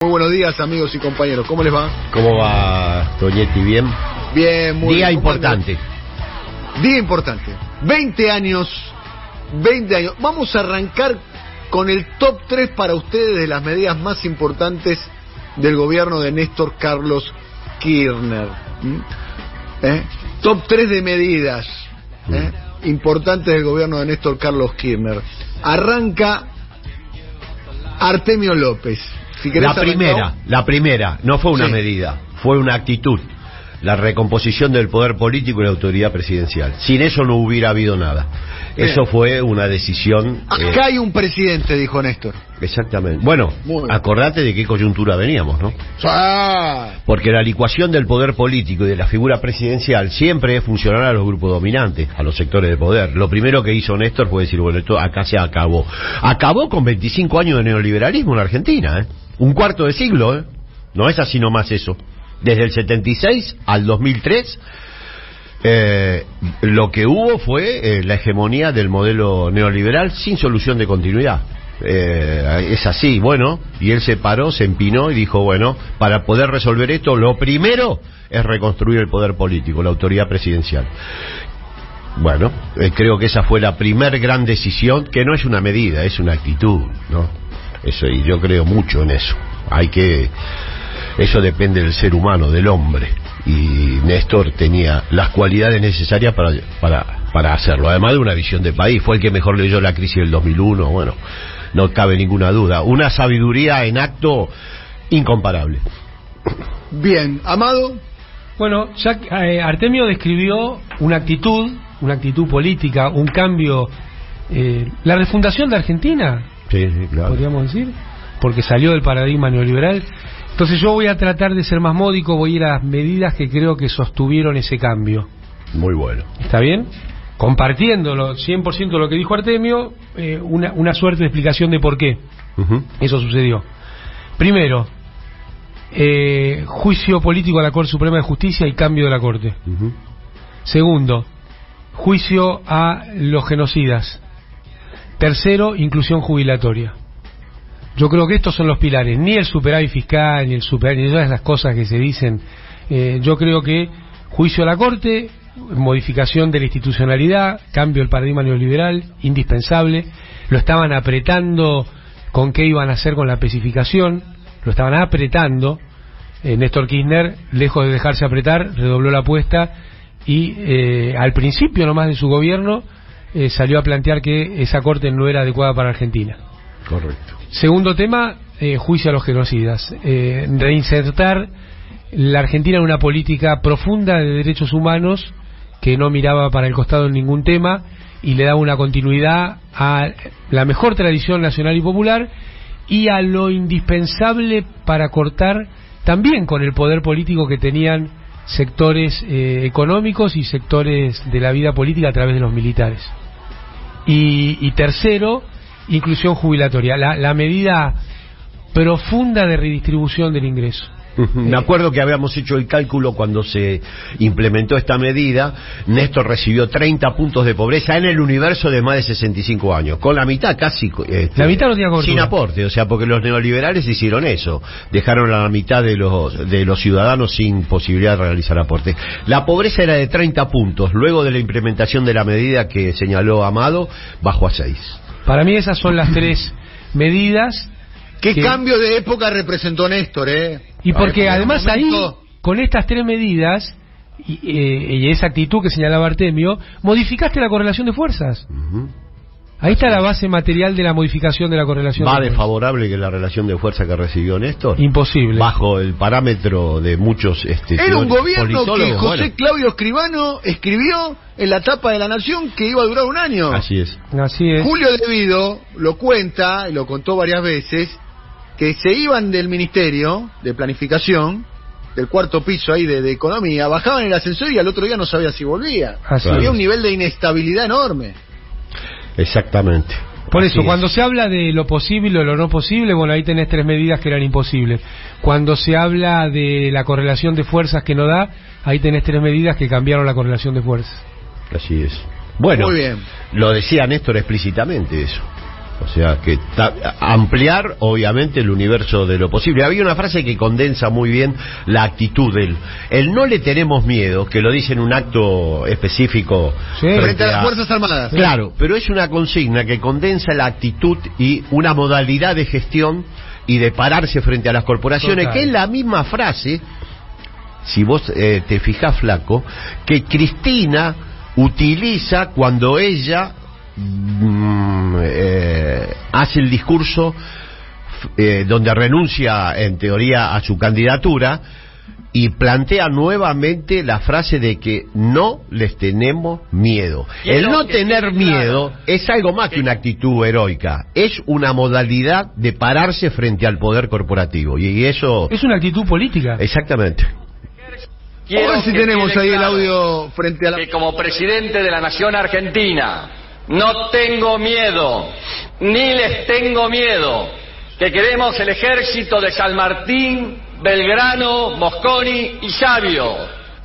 Muy buenos días, amigos y compañeros. ¿Cómo les va? ¿Cómo va, Toñetti? ¿Bien? Bien, muy bien. Día importante. Día importante. 20 años. Vamos a arrancar con el top 3 para ustedes de las medidas más importantes del gobierno de Néstor Carlos Kirchner. Top 3 de medidas importantes del gobierno de Néstor Carlos Kirchner. Arranca Artemio López. Si la primera, no fue una medida, fue una actitud, la recomposición del poder político y la autoridad presidencial. Sin eso no hubiera habido nada. Bien. Eso fue una decisión. Acá hay un presidente, dijo Néstor. Exactamente. Bueno, acordate de qué coyuntura veníamos, ¿no? Porque la licuación del poder político y de la figura presidencial siempre es funcionar a los grupos dominantes, a los sectores de poder. Lo primero que hizo Néstor fue decir, bueno, esto acá se acabó. Acabó con 25 años de neoliberalismo en la Argentina, un cuarto de siglo, no es así nomás eso. Desde el 76 al 2003, lo que hubo fue la hegemonía del modelo neoliberal sin solución de continuidad. Es así, bueno, y él se paró, se empinó y dijo, bueno, para poder resolver esto, lo primero es reconstruir el poder político, la autoridad presidencial. Bueno, creo que esa fue la primer gran decisión, que no es una medida, es una actitud, ¿no? Eso, y yo creo mucho en eso. Eso depende del ser humano, del hombre. Y Néstor tenía las cualidades necesarias para hacerlo. Además de una visión de país. Fue el que mejor leyó la crisis del 2001. Bueno, no cabe ninguna duda. Una sabiduría en acto incomparable. Bien, Amado. Bueno, ya Artemio describió una actitud política, un cambio. La refundación de Argentina. Sí, claro. Podríamos decir, porque salió del paradigma neoliberal. Entonces yo voy a tratar de ser más módico, voy a ir a las medidas que creo que sostuvieron ese cambio. Muy bueno. ¿Está bien? Compartiéndolo 100% lo que dijo Artemio, una suerte de explicación de por qué eso sucedió. Primero, juicio político a la Corte Suprema de Justicia y cambio de la Corte. Segundo, juicio a los genocidas. Tercero, inclusión jubilatoria. Yo creo que estos son los pilares. Ni el superávit fiscal, ni todas las cosas que se dicen. Yo creo que juicio a la Corte, modificación de la institucionalidad, cambio del paradigma neoliberal, indispensable. Lo estaban apretando con qué iban a hacer con la especificación. Lo estaban apretando. Néstor Kirchner, lejos de dejarse apretar, redobló la apuesta y al principio nomás de su gobierno salió a plantear que esa corte no era adecuada para Argentina. Correcto. Segundo tema, juicio a los genocidas. Reinsertar la Argentina en una política profunda de derechos humanos que no miraba para el costado en ningún tema y le daba una continuidad a la mejor tradición nacional y popular y a lo indispensable para cortar también con el poder político que tenían sectores económicos y sectores de la vida política a través de los militares. Y tercero, inclusión jubilatoria, la medida profunda de redistribución del ingreso. Me acuerdo que habíamos hecho el cálculo cuando se implementó esta medida. Néstor recibió 30 puntos de pobreza en el universo de más de 65 años, con la mitad casi la mitad no tenía cobertura. Sin aporte, o sea, porque los neoliberales hicieron eso, dejaron a la mitad de los ciudadanos sin posibilidad de realizar aportes. La pobreza era de 30 puntos, luego de la implementación de la medida que señaló Amado, bajó a 6. Para mí esas son las tres medidas. ¿Qué cambio de época representó Néstor, Y porque además ahí, con estas tres medidas y esa actitud que señalaba Artemio, modificaste la correlación de fuerzas. Ahí está la base material de la modificación de la correlación de fuerzas. ¿Va desfavorable que la relación de fuerza que recibió Néstor? Imposible. Bajo el parámetro de muchos... Era un gobierno que José Claudio Escribano escribió en la tapa de La Nación que iba a durar un año. Así es. Julio Devido lo cuenta, y lo contó varias veces, que se iban del Ministerio de Planificación, del cuarto piso ahí de Economía, bajaban el ascensor y al otro día no sabía si volvía. Había un nivel de inestabilidad enorme. Exactamente. Por eso, cuando se habla de lo posible o lo no posible, bueno, ahí tenés tres medidas que eran imposibles. Cuando se habla de la correlación de fuerzas que no da, ahí tenés tres medidas que cambiaron la correlación de fuerzas. Así es. Bueno, muy bien. Lo decía Néstor explícitamente eso. O sea, que ampliar, obviamente, el universo de lo posible. Había una frase que condensa muy bien la actitud del... El no le tenemos miedo, que lo dice en un acto específico... Sí, frente a las Fuerzas Armadas. Claro, pero es una consigna que condensa la actitud y una modalidad de gestión y de pararse frente a las corporaciones, total, que es la misma frase, si vos te fijás, Flaco, que Cristina utiliza cuando ella... hace el discurso donde renuncia en teoría a su candidatura y plantea nuevamente la frase de que no les tenemos miedo. El no tener miedo es algo más que una actitud heroica, es una modalidad de pararse frente al poder corporativo, y eso es una actitud política. Exactamente. A ver si tenemos ahí el audio frente a la... Que como presidente de la nación argentina no tengo miedo, ni les tengo miedo, que queremos el ejército de San Martín, Belgrano, Mosconi y Sabio,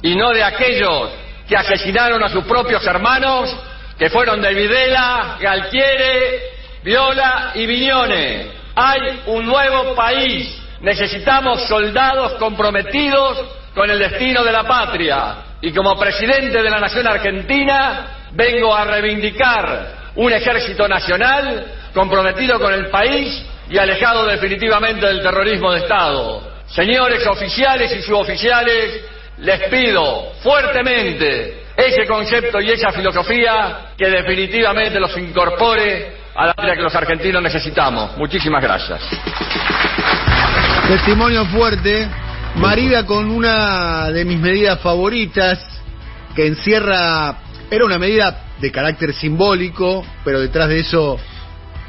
y no de aquellos que asesinaron a sus propios hermanos, que fueron de Videla, Galtieri, Viola y Viñone. Hay un nuevo país, necesitamos soldados comprometidos con el destino de la patria, y como presidente de la nación argentina vengo a reivindicar un ejército nacional comprometido con el país y alejado definitivamente del terrorismo de Estado. Señores oficiales y suboficiales, les pido fuertemente ese concepto y esa filosofía que definitivamente los incorpore a la patria que los argentinos necesitamos. Muchísimas gracias. Testimonio fuerte, marida con una de mis medidas favoritas, que encierra... Era una medida de carácter simbólico, pero detrás de eso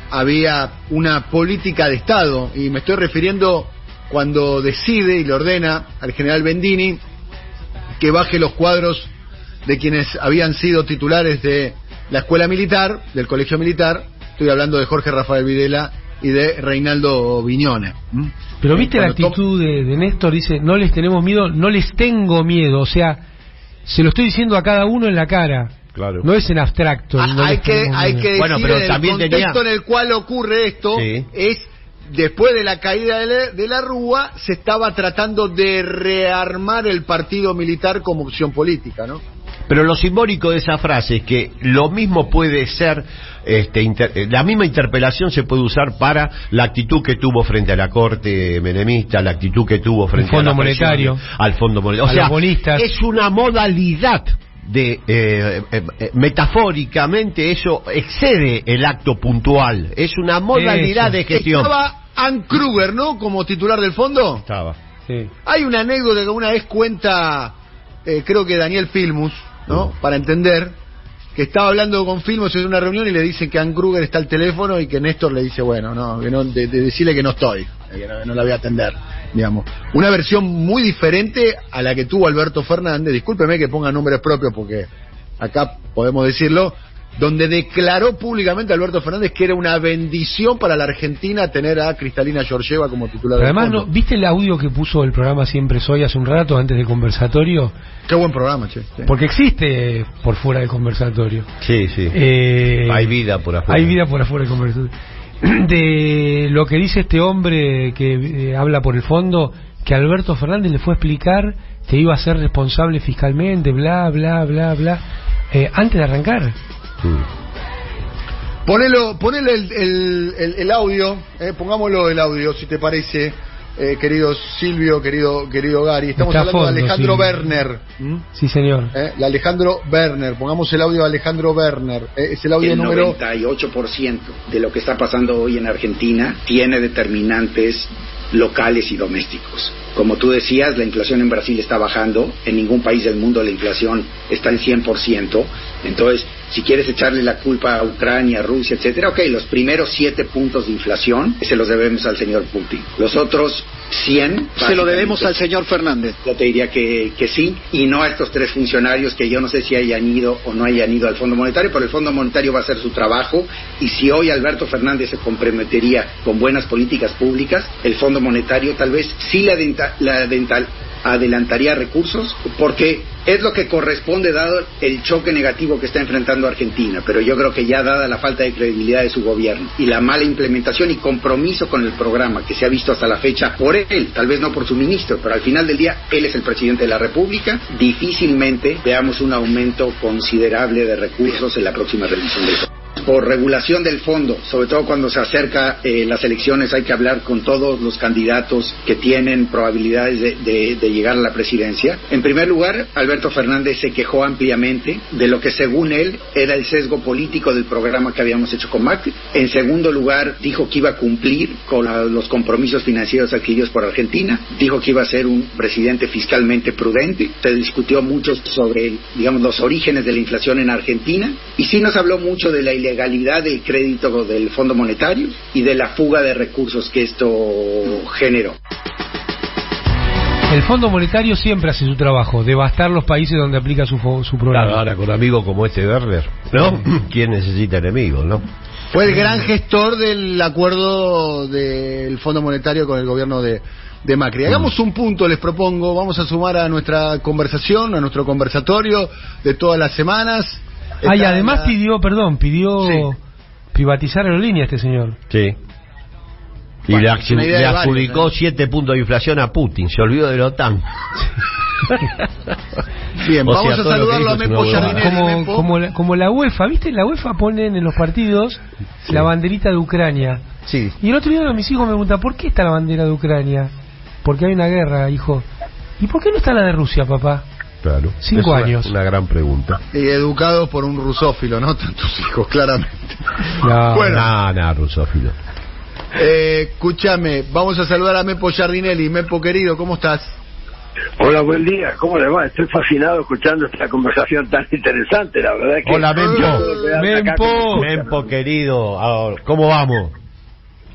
había una política de Estado, y me estoy refiriendo cuando decide y le ordena al general Bendini que baje los cuadros de quienes habían sido titulares de la escuela militar, del colegio militar. Estoy hablando de Jorge Rafael Videla y de Reinaldo Viñone. Pero viste la actitud de Néstor, dice, no les tenemos miedo, no les tengo miedo, o sea, se lo estoy diciendo a cada uno en la cara. Claro. No es en abstracto. Hay que decir, bueno, pero el también contexto en el cual ocurre esto, sí, es después de la caída de la Rúa, se estaba tratando de rearmar el partido militar como opción política, ¿no? Pero lo simbólico de esa frase es que lo mismo puede ser, la misma interpelación se puede usar para la actitud que tuvo frente a la corte menemista, la actitud que tuvo frente Fondo a la Monetario, presión, al Fondo Monetario. O sea, los bonistas. Es una modalidad de metafóricamente eso excede el acto puntual, es una modalidad de gestión. Estaba Ann Kruger, ¿no? Como titular del fondo. Estaba. Sí. Hay una anécdota que una vez cuenta, creo que Daniel Filmus, ¿no? Para entender que estaba hablando con Filmus en una reunión y le dicen que Ann Kruger está al teléfono y que Néstor le dice, bueno, no, que no, de decirle que no estoy, que no la voy a atender, digamos. Una versión muy diferente a la que tuvo Alberto Fernández, discúlpeme que ponga nombres propios porque acá podemos decirlo, donde declaró públicamente Alberto Fernández que era una bendición para la Argentina tener a Cristalina Georgieva como titular del además, fondo. ¿no? ¿Viste el audio que puso el programa Siempre Soy hace un rato, antes del conversatorio? Qué buen programa, che. Sí. Porque existe por fuera del conversatorio. Sí, sí. Hay vida por afuera. Hay vida por afuera del conversatorio. De lo que dice este hombre que habla por el fondo, que Alberto Fernández le fue a explicar que iba a ser responsable fiscalmente, bla, bla, bla, bla, antes de arrancar. Ponele el audio, pongámoslo el audio, si te parece, querido Silvio, querido Gary. Estamos Está hablando fondo, de Alejandro Silvio. Werner. Sí, señor. La Alejandro Werner, pongamos el audio de Alejandro Werner. Es el audio número... 98% de lo que está pasando hoy en Argentina tiene determinantes locales y domésticos. Como tú decías, la inflación en Brasil está bajando, en ningún país del mundo la inflación está en 100%, entonces, si quieres echarle la culpa a Ucrania, Rusia, etcétera, ok, los primeros 7 puntos de inflación se los debemos al señor Putin. Los otros 100... Se lo debemos al señor Fernández. Yo te diría que sí, y no a estos 3 funcionarios que yo no sé si hayan ido o no hayan ido al Fondo Monetario, pero el Fondo Monetario va a hacer su trabajo, y si hoy Alberto Fernández se comprometería con buenas políticas públicas, el Fondo Monetario tal vez sí adelantaría recursos, porque es lo que corresponde dado el choque negativo que está enfrentando Argentina, pero yo creo que ya dada la falta de credibilidad de su gobierno y la mala implementación y compromiso con el programa que se ha visto hasta la fecha por él, tal vez no por su ministro, pero al final del día él es el presidente de la República, difícilmente veamos un aumento considerable de recursos en la próxima revisión del fondo. Por regulación del fondo, sobre todo cuando se acerca las elecciones, hay que hablar con todos los candidatos que tienen probabilidades de llegar a la presidencia. En primer lugar, Alberto Fernández se quejó ampliamente de lo que según él era el sesgo político del programa que habíamos hecho con Macri. En segundo lugar, dijo que iba a cumplir con los compromisos financieros adquiridos por Argentina, dijo que iba a ser un presidente fiscalmente prudente. Se discutió mucho sobre, digamos, los orígenes de la inflación en Argentina, y sí nos habló mucho de la ilegalidad del crédito del Fondo Monetario y de la fuga de recursos que esto generó. El Fondo Monetario siempre hace su trabajo, devastar los países donde aplica su programa. Claro, ahora con amigos como este Werner, ¿no? ¿Quién necesita enemigos, no? Fue el gran gestor del acuerdo del Fondo Monetario con el gobierno de Macri. Hagamos un punto, les propongo, vamos a sumar a nuestra conversación, a nuestro conversatorio de todas las semanas. Y además pidió sí, privatizar aerolíneas este señor. Sí. Y bueno, le adjudicó 7 puntos de inflación a Putin, se olvidó de la OTAN. Bien, vamos a saludarlo a Mepo Giardinelli. Como la UEFA, ¿viste? La UEFA ponen en los partidos la banderita de Ucrania. Sí. Y el otro día mis hijos me preguntan, ¿por qué está la bandera de Ucrania? Porque hay una guerra, hijo. ¿Y por qué no está la de Rusia, papá? Claro. 5 años. Una gran pregunta. Y educados por un rusófilo, ¿no? Tus hijos, claramente. No, bueno. rusófilo. Escúchame, vamos a saludar a Mepo Giardinelli. Mepo, querido, ¿cómo estás? Hola, buen día, ¿cómo le va? Estoy fascinado escuchando esta conversación tan interesante, la verdad que... Hola, Mempo, querido, ¿cómo vamos?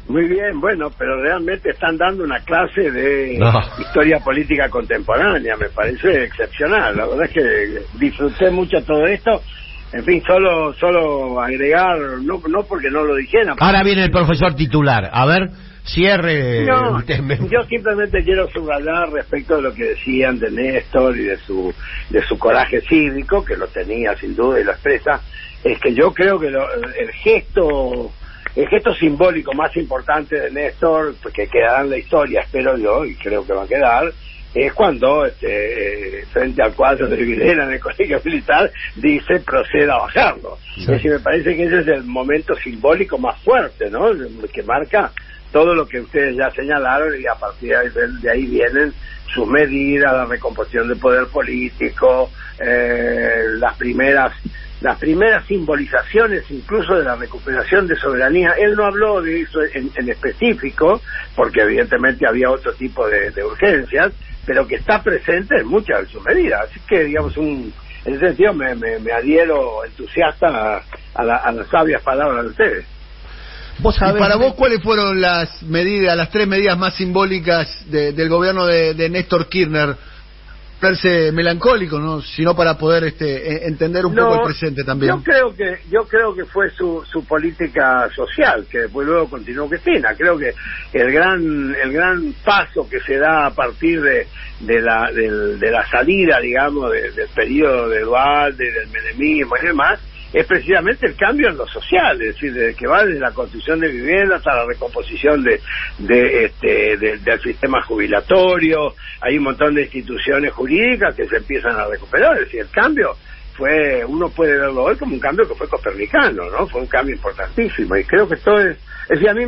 Muy bien, bueno, pero realmente están dando una clase de historia política contemporánea, me parece excepcional, la verdad es que disfruté mucho todo esto. En fin, solo agregar, no porque no lo dijeran. Ahora viene el profesor titular, a ver, cierre. No, yo simplemente quiero subrayar respecto de lo que decían de Néstor y de su coraje cívico, que lo tenía sin duda y lo expresa, es que yo creo que el gesto simbólico más importante de Néstor, que quedará en la historia, espero yo, y creo que va a quedar, es cuando frente al cuadro de Videla en el colegio militar dice proceda a bajarlo. Sí. Es decir, me parece que ese es el momento simbólico más fuerte, ¿no? Que marca todo lo que ustedes ya señalaron, y a partir de ahí vienen sus medidas, la recomposición del poder político, las primeras simbolizaciones incluso de la recuperación de soberanía. Él no habló de eso en específico, porque evidentemente había otro tipo de urgencias, pero que está presente en muchas de sus medidas. Así que, digamos, en ese sentido me adhiero entusiasta a las sabias palabras de ustedes. ¿Y para vos cuáles fueron las 3 medidas más simbólicas del gobierno de Néstor Kirchner? Verse melancólico, ¿no? Sino para poder entender un poco el presente también. Yo creo que fue su política social, que después luego continuó Cristina. Creo que el gran paso que se da a partir de la salida, digamos, del periodo de Duhalde, del menemismo y demás, es precisamente el cambio en lo social, es decir, que va desde la construcción de viviendas hasta la recomposición del sistema jubilatorio. Hay un montón de instituciones jurídicas que se empiezan a recuperar, es decir, el cambio uno puede verlo hoy como un cambio que fue copernicano, ¿no? Fue un cambio importantísimo, y creo que esto es decir, a mí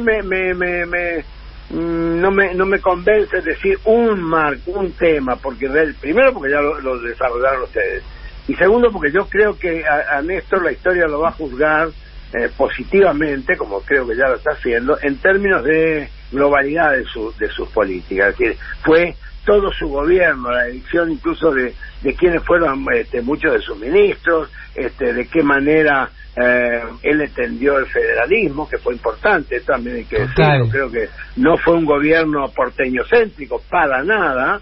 no me convence decir un tema, porque primero porque ya lo desarrollaron ustedes, y segundo porque yo creo que a Néstor la historia lo va a juzgar positivamente, como creo que ya lo está haciendo, en términos de globalidad de sus políticas. Es decir, fue todo su gobierno, la elección incluso de quiénes fueron muchos de sus ministros, de qué manera él entendió el federalismo, que fue importante, también hay que decirlo. Creo que no fue un gobierno porteñocéntrico para nada.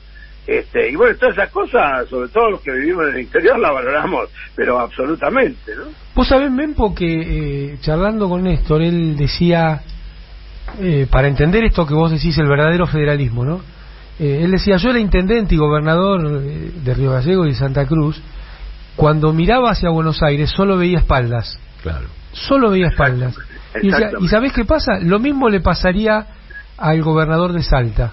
Y bueno, todas esas cosas, sobre todo los que vivimos en el interior, la valoramos, pero absolutamente, ¿no? Vos sabés, Mempo, que charlando con Néstor, él decía, para entender esto que vos decís, el verdadero federalismo, ¿no? él decía, yo era intendente y gobernador de Río Gallegos y de Santa Cruz, cuando miraba hacia Buenos Aires solo veía espaldas. Claro. Solo veía espaldas. Y decía, ¿y sabés qué pasa? Lo mismo le pasaría al gobernador de Salta.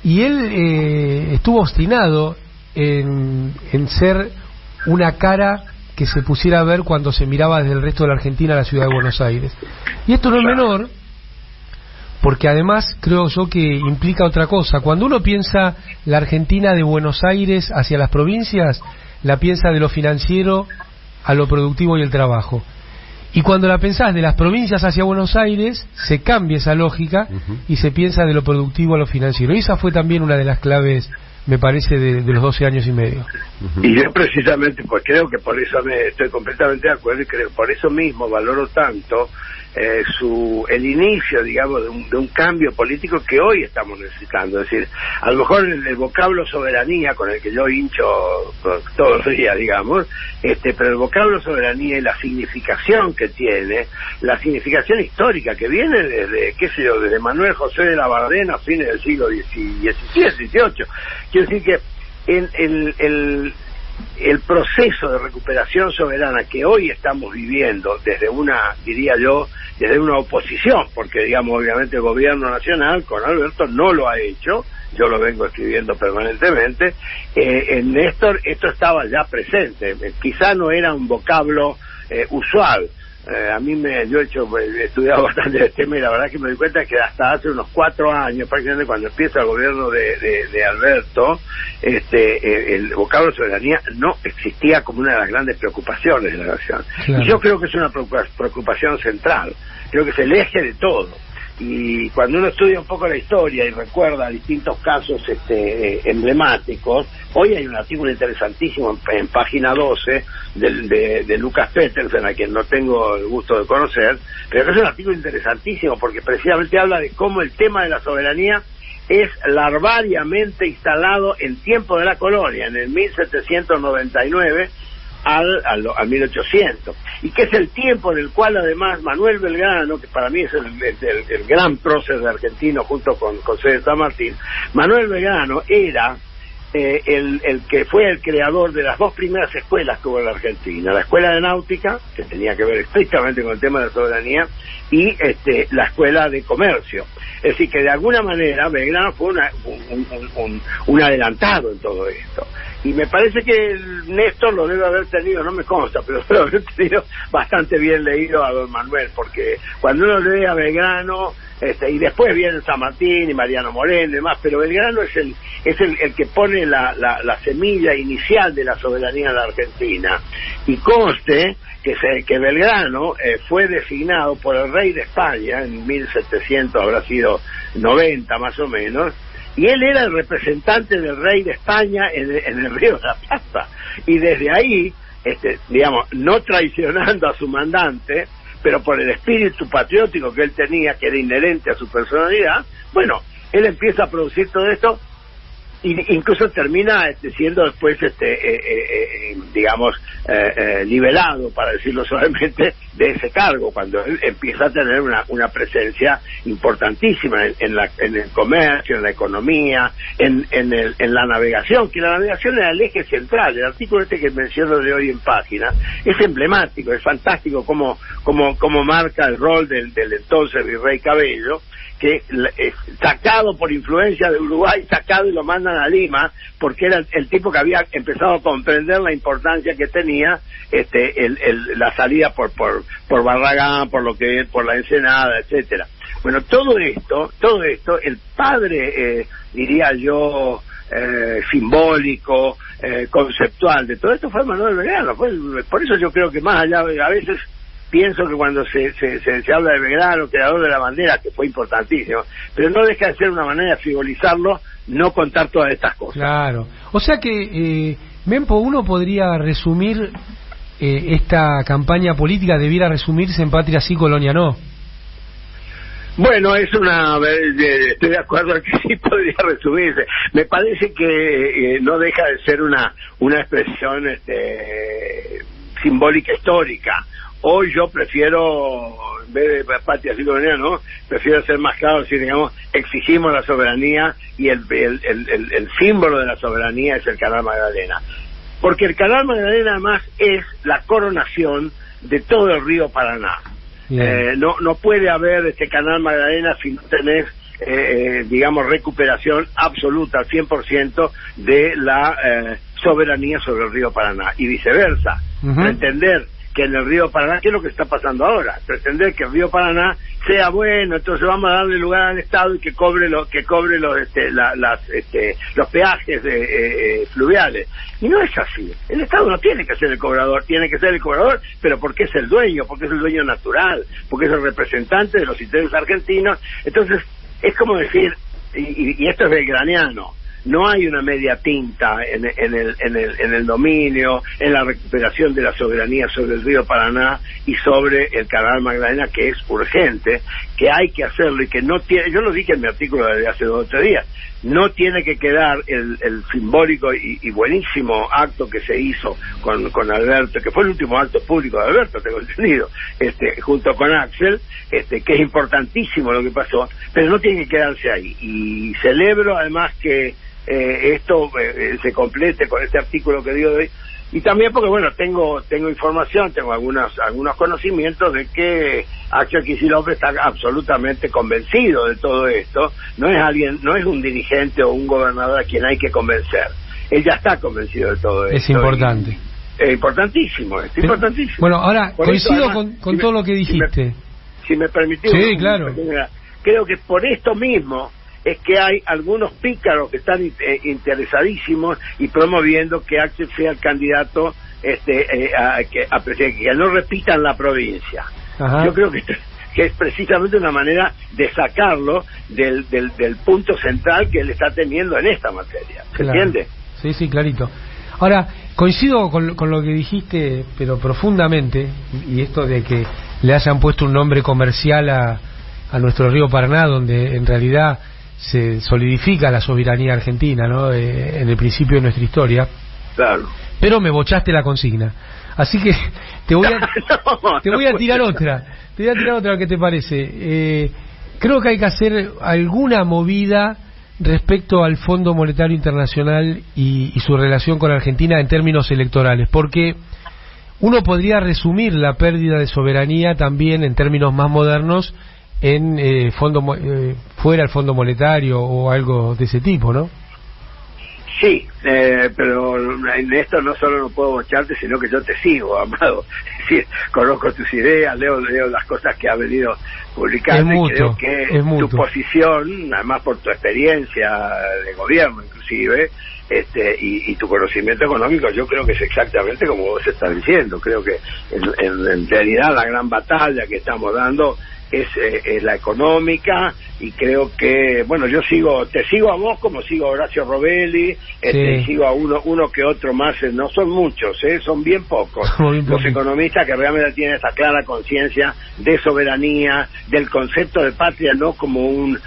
Y él estuvo obstinado en ser una cara que se pusiera a ver cuando se miraba desde el resto de la Argentina a la ciudad de Buenos Aires. Y esto no es menor, porque además creo yo que implica otra cosa. Cuando uno piensa la Argentina de Buenos Aires hacia las provincias, la piensa de lo financiero a lo productivo y el trabajo. Y cuando la pensás de las provincias hacia Buenos Aires, se cambia esa lógica y se piensa de lo productivo a lo financiero. Y esa fue también una de las claves, me parece, de los 12 años y medio. Y yo precisamente, pues creo que por eso estoy completamente de acuerdo, y creo por eso mismo valoro tanto el inicio, digamos, de un cambio político que hoy estamos necesitando. Es decir, a lo mejor el vocablo soberanía, con el que yo hincho todos los días, digamos, pero el vocablo soberanía y la significación que tiene, la significación histórica que viene desde, qué sé yo, desde Manuel José de la Bardén a fines del siglo XVII, XVIII. Quiero decir que el proceso de recuperación soberana que hoy estamos viviendo desde una, diría yo, desde una oposición, porque digamos obviamente el gobierno nacional con Alberto no lo ha hecho, yo lo vengo escribiendo permanentemente, en Néstor esto estaba ya presente, quizá no era un vocablo usual. Yo he estudiado bastante el tema y la verdad que me doy cuenta que hasta hace unos 4 años, prácticamente cuando empieza el gobierno de Alberto, el vocablo soberanía no existía como una de las grandes preocupaciones de la nación. Claro. Y yo creo que es una preocupación central, creo que es el eje de todo. Y cuando uno estudia un poco la historia y recuerda distintos casos emblemáticos, hoy hay un artículo interesantísimo en página 12 de Lucas Petersen, a quien no tengo el gusto de conocer, pero que es un artículo interesantísimo porque precisamente habla de cómo el tema de la soberanía es larvariamente instalado en tiempo de la colonia, en el 1799 al 1800, y que es el tiempo en el cual además Manuel Belgrano, que para mí es el gran prócer argentino junto con José de San Martín, Manuel Belgrano era el que fue el creador de las 2 primeras escuelas que hubo en la Argentina, la escuela de náutica, que tenía que ver estrictamente con el tema de la soberanía, y la escuela de comercio. Es decir, que de alguna manera Belgrano fue un adelantado en todo esto. Y me parece que Néstor lo debe haber tenido, no me consta, pero debe haber tenido bastante bien leído a don Manuel, porque cuando uno lee a Belgrano, y después viene San Martín y Mariano Moreno y demás, pero Belgrano es el que pone la semilla inicial de la soberanía de la Argentina. Y conste que Belgrano fue designado por el rey de España en 1700, habrá sido 90 más o menos, y él era el representante del rey de España en el Río de la Plata, y desde ahí, digamos, no traicionando a su mandante, pero por el espíritu patriótico que él tenía, que era inherente a su personalidad, bueno, él empieza a producir todo esto, y incluso termina siendo después, digamos, liberado, para decirlo suavemente, de ese cargo, cuando él empieza a tener una presencia importantísima en el comercio, en la economía, en la navegación, que la navegación era el eje central. El artículo que menciono de hoy en página es emblemático, es fantástico como marca el rol del entonces virrey Cabello, que sacado por influencia de Uruguay, sacado y lo mandan a Lima, porque era el tipo que había empezado a comprender la importancia que tenía la salida por Barragán, por la Ensenada, etcétera. Bueno, todo esto, el padre, diría yo, simbólico, conceptual de todo esto fue Manuel Belgrano. Por eso yo creo que más allá, a veces pienso que cuando se habla de Belgrano, creador de la bandera, que fue importantísimo, pero no deja de ser una manera de frivolizarlo, no contar todas estas cosas. Claro. O sea que, Mempo, uno podría resumir esta campaña política, debiera resumirse en Patria sí, Colonia no. Bueno, estoy de acuerdo en que sí podría resumirse. Me parece que no deja de ser una expresión simbólica histórica, Hoy yo prefiero, en vez de patria soberanía, ¿no? Prefiero ser más claro, decir, digamos, exigimos la soberanía y el símbolo de la soberanía es el Canal Magdalena. Porque el Canal Magdalena además es la coronación de todo el río Paraná. No puede haber este Canal Magdalena si no tenés digamos recuperación absoluta al 100% de la soberanía sobre el río Paraná y viceversa. Pretender que en el río Paraná, ¿qué es lo que está pasando ahora? Pretender que el río Paraná sea bueno, entonces vamos a darle lugar al Estado y que cobre los peajes fluviales. Y no es así. El Estado no tiene que ser el cobrador, tiene que ser el cobrador, pero porque es el dueño, porque es el dueño natural, porque es el representante de los intereses argentinos. Entonces, es como decir, y esto es belgraniano, no hay una media tinta en el dominio, en la recuperación de la soberanía sobre el río Paraná y sobre el Canal Magdalena, que es urgente, que hay que hacerlo y que no tiene, yo lo dije en mi artículo de hace 2 o 3 días, no tiene que quedar el simbólico y buenísimo acto que se hizo con Alberto, que fue el último acto público de Alberto, tengo entendido, junto con Axel, que es importantísimo lo que pasó, pero no tiene que quedarse ahí. Y celebro además que esto se complete con este artículo que dio hoy, y también porque bueno, tengo información, tengo algunos conocimientos de que Axel Kicillof está absolutamente convencido de todo esto. No es un dirigente o un gobernador a quien hay que convencer, él ya está convencido de todo esto. Es importante, es importantísimo, importantísimo. Bueno, ahora por coincido eso, además, con todo lo que dijiste, si me permitís. Sí, claro. Creo que por esto mismo es que hay algunos pícaros que están interesadísimos y promoviendo que Axel sea el candidato que no repitan la provincia. Ajá. Yo creo que es precisamente una manera de sacarlo del punto central que él está teniendo en esta materia. ¿Se entiende? Sí, clarito. Ahora, coincido con lo que dijiste, pero profundamente, y esto de que le hayan puesto un nombre comercial a nuestro río Paraná, donde en realidad se solidifica la soberanía argentina, ¿no? En el principio de nuestra historia. Claro. Pero me bochaste la consigna. Así que te voy a tirar otra. Te voy a tirar otra, ¿qué te parece? Creo que hay que hacer alguna movida respecto al Fondo Monetario Internacional y su relación con Argentina en términos electorales, porque uno podría resumir la pérdida de soberanía también en términos más modernos en fuera el Fondo Monetario o algo de ese tipo, ¿no? Sí, pero en esto no solo no puedo bocharte, sino que yo te sigo, Amado. Es decir, conozco tus ideas, leo las cosas que has venido publicando, y creo que tu posición, además por tu experiencia de gobierno inclusive, y tu conocimiento económico, yo creo que es exactamente como vos estás diciendo. Creo que en realidad la gran batalla que estamos dando es la económica, y creo que, bueno, te sigo a vos como sigo a Horacio Robelli, sí. Sigo a uno que otro más, no son muchos, son bien pocos los economistas que realmente tienen esa clara conciencia de soberanía, del concepto de patria, no como un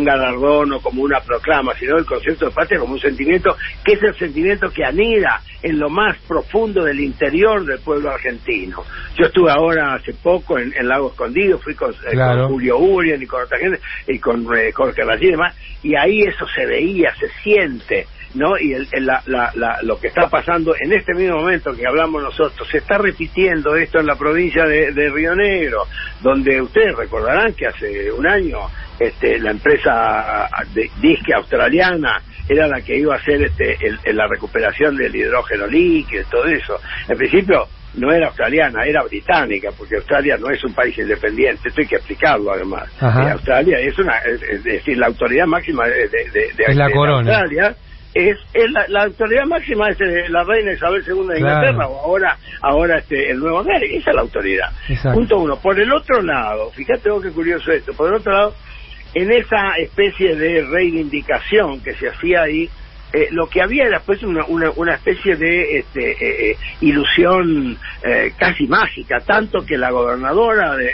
galardón o como una proclama, sino el concepto de patria como un sentimiento que es el sentimiento que anida en lo más profundo del interior del pueblo argentino. Yo estuve ahora hace poco en Lago Escondido, fui con Julio Urien y con otra gente, y con Jorge Rayí y demás, y ahí eso se veía, se siente, ¿no? Y lo que está pasando en este mismo momento que hablamos nosotros, se está repitiendo esto en la provincia de Río Negro, donde ustedes recordarán que hace un año la empresa disque australiana era la que iba a hacer la recuperación del hidrógeno líquido y todo eso. En principio no era australiana, era británica, porque Australia no es un país independiente, esto hay que explicarlo además. Australia es decir, la autoridad máxima de la corona. Australia es la autoridad máxima es la reina Isabel II de Inglaterra, o ahora el nuevo América, esa es la autoridad. Exacto. Punto uno. Por el otro lado, fíjate vos qué curioso esto, por el otro lado, en esa especie de reivindicación que se hacía ahí, lo que había era después una especie de ilusión casi mágica, tanto que la gobernadora de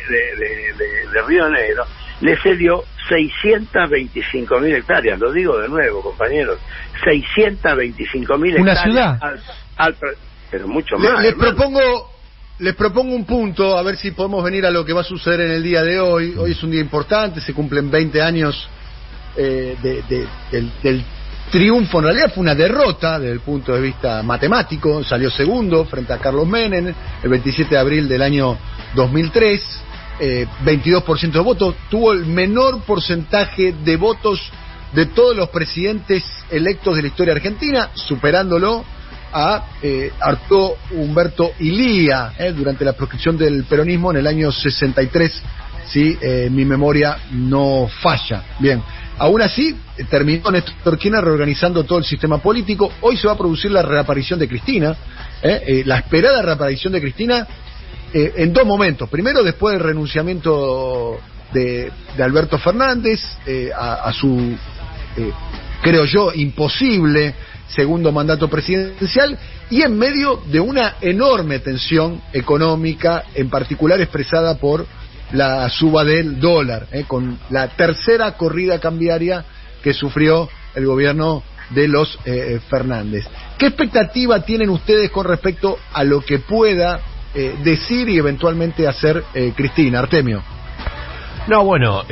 Río Negro le cedió 625.000 hectáreas, lo digo de nuevo, compañeros, 625.000 hectáreas. ¿Una ciudad? Pero mucho más. Les propongo les propongo un punto, a ver si podemos venir a lo que va a suceder en el día de hoy. Hoy es un día importante, se cumplen 20 años del triunfo. En realidad fue una derrota desde el punto de vista matemático. Salió segundo frente a Carlos Menem el 27 de abril del año 2003. 22% de votos. Tuvo el menor porcentaje de votos de todos los presidentes electos de la historia argentina, superándolo a Arturo Humberto Illia durante la proscripción del peronismo en el año 63, si mi memoria no falla. Bien, aún así terminó Néstor Kirchner reorganizando todo el sistema político. Hoy se va a producir la reaparición de Cristina, la esperada reaparición de Cristina en dos momentos. Primero, después del renunciamiento de Alberto Fernández a su creo yo imposible segundo mandato presidencial, y en medio de una enorme tensión económica, en particular expresada por la suba del dólar, con la tercera corrida cambiaria que sufrió el gobierno de los Fernández. ¿Qué expectativa tienen ustedes con respecto a lo que pueda decir y eventualmente hacer Cristina? Artemio. No, bueno,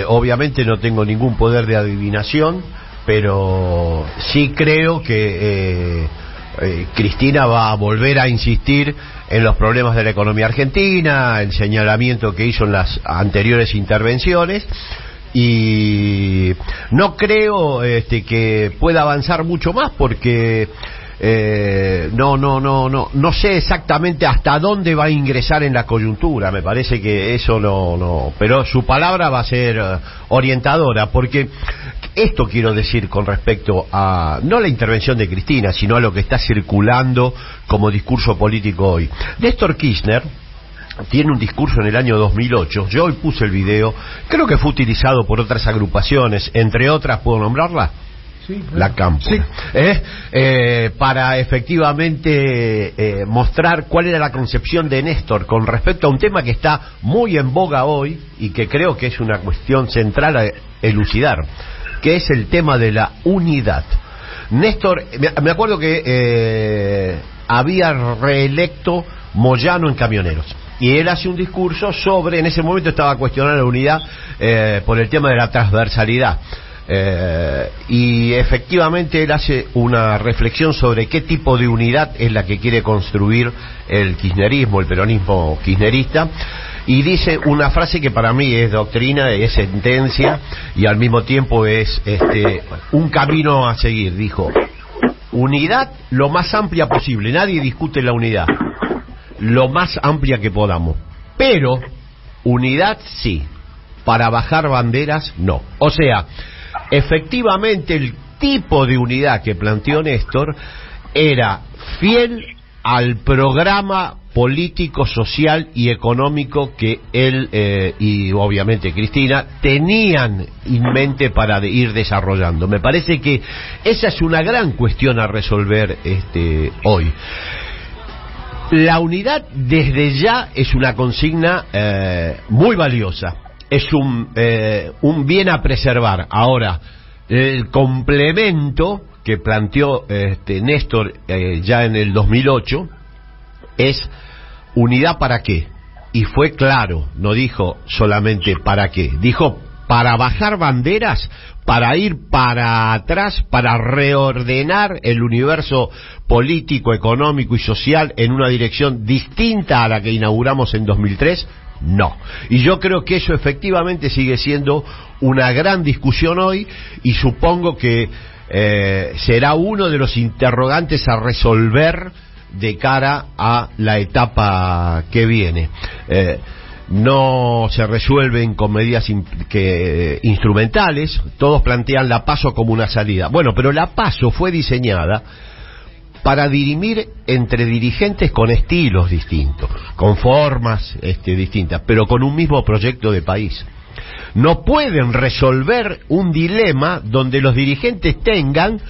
obviamente no tengo ningún poder de adivinación, pero sí creo que Cristina va a volver a insistir en los problemas de la economía argentina, el señalamiento que hizo en las anteriores intervenciones, y no creo que pueda avanzar mucho más, porque no sé exactamente hasta dónde va a ingresar en la coyuntura. Me parece que eso no, pero su palabra va a ser orientadora, porque esto quiero decir con respecto a no la intervención de Cristina, sino a lo que está circulando como discurso político hoy. Néstor Kirchner tiene un discurso en el año 2008, yo hoy puse el video, creo que fue utilizado por otras agrupaciones, entre otras, ¿puedo nombrarla? Sí, la Campo, sí. Para efectivamente mostrar cuál era la concepción de Néstor con respecto a un tema que está muy en boga hoy y que creo que es una cuestión central a elucidar, que es el tema de la unidad. Néstor, me acuerdo que había reelecto Moyano en Camioneros, y él hace un discurso sobre, en ese momento estaba cuestionando la unidad por el tema de la transversalidad. Y efectivamente él hace una reflexión sobre qué tipo de unidad es la que quiere construir el kirchnerismo, el peronismo kirchnerista, y dice una frase que para mí es doctrina, es sentencia y al mismo tiempo es un camino a seguir. Dijo: unidad lo más amplia posible, nadie discute la unidad, lo más amplia que podamos, pero unidad sí, para bajar banderas no. O sea, efectivamente el tipo de unidad que planteó Néstor era fiel al programa político, social y económico que él y obviamente Cristina tenían en mente para ir desarrollando. Me parece que esa es una gran cuestión a resolver hoy. La unidad desde ya es una consigna muy valiosa, es un bien a preservar. Ahora, el complemento que planteó Néstor ya en el 2008 es unidad para qué, y fue claro, no dijo solamente para qué, dijo para bajar banderas, para ir para atrás, para reordenar el universo político, económico y social en una dirección distinta a la que inauguramos en 2003, no. Y yo creo que eso efectivamente sigue siendo una gran discusión hoy, y supongo que será uno de los interrogantes a resolver de cara a la etapa que viene. No se resuelven con medidas instrumentales. Todos plantean la PASO como una salida. Bueno, pero la PASO fue diseñada para dirimir entre dirigentes con estilos distintos, con formas distintas, pero con un mismo proyecto de país. No pueden resolver un dilema donde los dirigentes tengan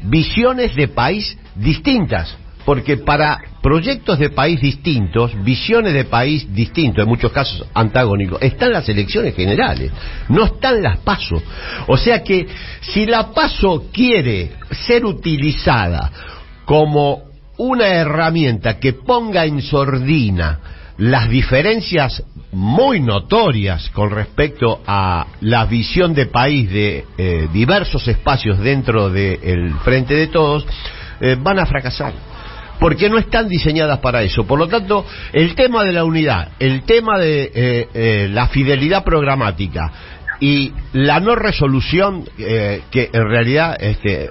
visiones de país distintas, porque para proyectos de país distintos, visiones de país distintos, en muchos casos antagónicos, están las elecciones generales, no están las PASO. O sea que si la PASO quiere ser utilizada como una herramienta que ponga en sordina las diferencias muy notorias con respecto a la visión de país de diversos espacios dentro del Frente de Todos, van a fracasar, porque no están diseñadas para eso. Por lo tanto, el tema de la unidad, el tema de la fidelidad programática y la no resolución, que en realidad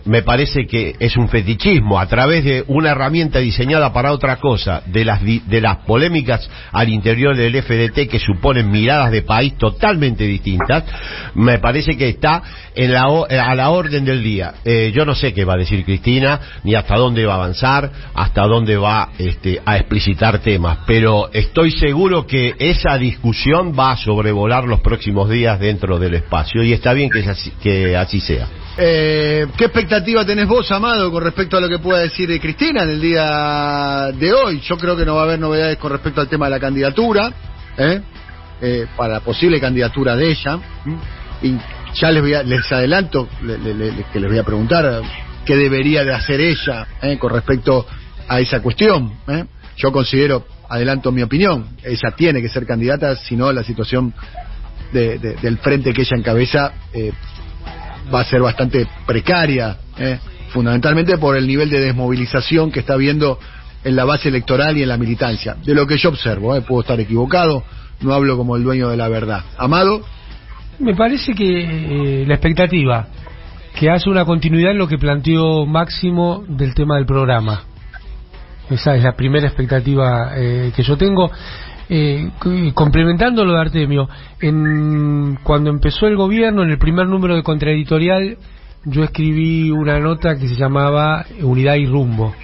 me parece que es un fetichismo a través de una herramienta diseñada para otra cosa, de las polémicas al interior del FDT que suponen miradas de país totalmente distintas, me parece que está a la orden del día. Yo no sé qué va a decir Cristina, ni hasta dónde va a avanzar, hasta dónde va a explicitar temas, pero estoy seguro que esa discusión va a sobrevolar los próximos días dentro del espacio, y está bien que así sea. ¿Qué expectativa tenés vos, Amado, con respecto a lo que pueda decir Cristina en el día de hoy? Yo creo que no va a haber novedades con respecto al tema de la candidatura, para la posible candidatura de ella, y ya les adelanto que les voy a preguntar qué debería de hacer ella con respecto a esa cuestión. Yo considero, adelanto mi opinión, ella tiene que ser candidata, si no la situación del frente que ella encabeza va a ser bastante precaria, fundamentalmente por el nivel de desmovilización que está habiendo en la base electoral y en la militancia, de lo que yo observo. Puedo estar equivocado, no hablo como el dueño de la verdad. Amado. Me parece que la expectativa que hace una continuidad en lo que planteó Máximo del tema del programa. Esa es la primera expectativa que yo tengo. Complementando lo de Artemio, cuando empezó el gobierno, en el primer número de Contraeditorial, yo escribí una nota que se llamaba Unidad y Rumbo,